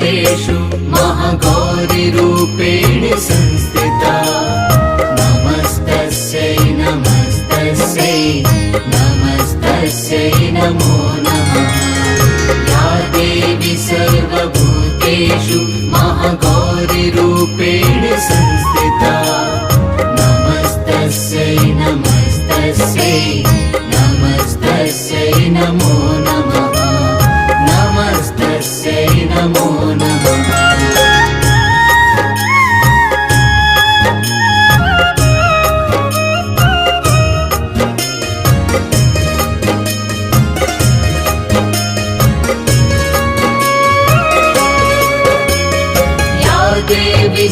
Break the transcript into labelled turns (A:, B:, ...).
A: सर्वभूतेषु महागौरीरूपेण संस्थिता नमस्तस्यै नमस्तस्यै नमस्तस्यै नमो नमः या देवी सर्वभूतेषु महागौरीरूपेण संस्थिता नमस्तस्यै नमस्तस्यै नमस्तस्यै नमो नमः नमस्तस्यै नमो नमः देवी